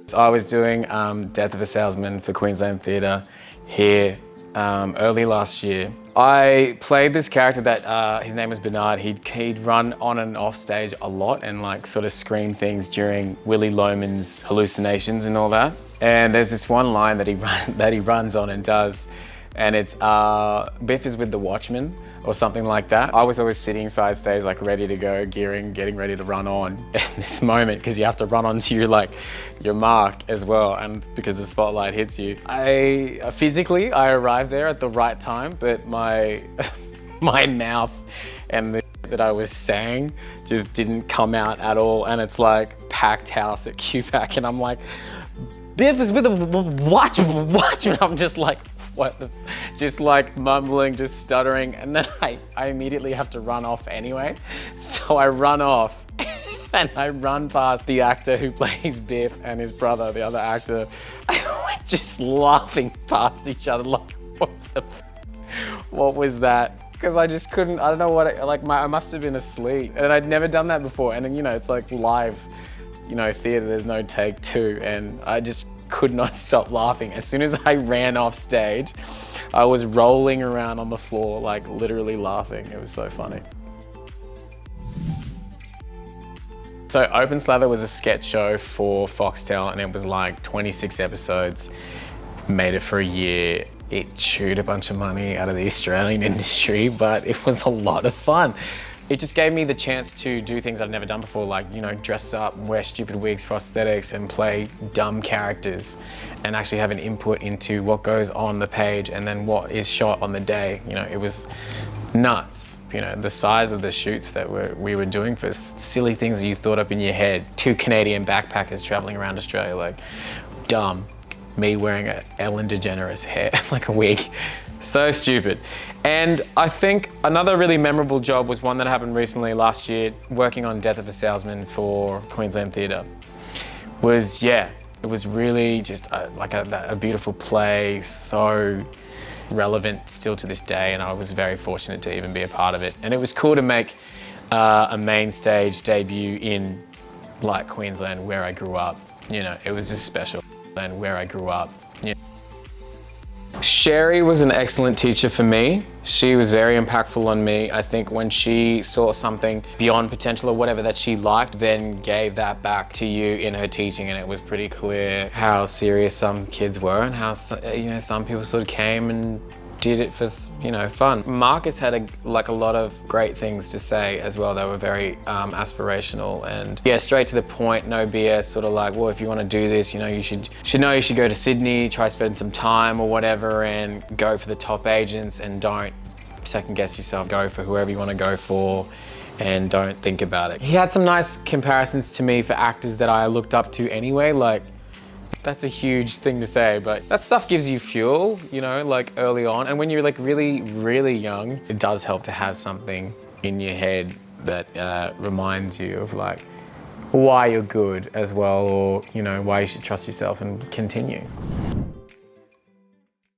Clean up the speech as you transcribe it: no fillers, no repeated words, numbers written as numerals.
So I was doing Death of a Salesman for Queensland Theatre here early last year. I played this character that his name was Bernard. He'd run on and off stage a lot and like sort of scream things during Willie Loman's hallucinations and all that. And there's this one line that he runs on and does, and it's Biff is with the Watchman or something like that. I was always sitting side stage, like ready to go, gearing, getting ready to run on at this moment, because you have to run onto your mark as well, and because the spotlight hits you. I arrived there at the right time, but my mouth and the that I was saying just didn't come out at all, and it's like packed house at QPAC, and I'm like, Biff is with the Watchman. I'm just like, what the, just like mumbling, just stuttering, and then I immediately have to run off anyway. So I run off and I run past the actor who plays Biff and his brother, the other actor. We're just laughing past each other like, what was that? Because I just couldn't, I don't know what, I must have been asleep, and I'd never done that before. And then, you know, it's like live, you know, theatre, there's no take two, and I just could not stop laughing. As soon as I ran off stage, I was rolling around on the floor, like literally laughing. It was so funny. So Open Slather was a sketch show for Foxtel, and it was like 26 episodes, made it for a year. It chewed a bunch of money out of the Australian industry, but it was a lot of fun. It just gave me the chance to do things I'd never done before, like, you know, dress up, wear stupid wigs, prosthetics, and play dumb characters, and actually have an input into what goes on the page and then what is shot on the day. You know, it was nuts. You know, the size of the shoots that we were doing for silly things that you thought up in your head. 2 Canadian backpackers traveling around Australia, like, dumb. Me wearing an Ellen DeGeneres hair, like a wig. So stupid. And I think another really memorable job was one that happened recently last year, working on Death of a Salesman for Queensland Theatre. It was really just a beautiful play, so relevant still to this day, and I was very fortunate to even be a part of it. And it was cool to make a main stage debut in like Queensland, where I grew up. You know, it was just special. And where I grew up. Yeah. Sherry was an excellent teacher for me. She was very impactful on me. I think when she saw something beyond potential or whatever that she liked, then gave that back to you in her teaching, and it was pretty clear how serious some kids were and how, you know, some people sort of came and did it for, you know, fun. Marcus had a lot of great things to say as well. They were very aspirational and straight to the point, no BS, sort of like, well, if you want to do this, you know, you should go to Sydney, try spend some time or whatever, and go for the top agents, and don't second guess yourself. Go for whoever you want to go for, and don't think about it. He had some nice comparisons to me for actors that I looked up to anyway, like, that's a huge thing to say, but that stuff gives you fuel, you know, like early on. And when you're like really, really young, it does help to have something in your head that reminds you of like why you're good as well, or, you know, why you should trust yourself and continue.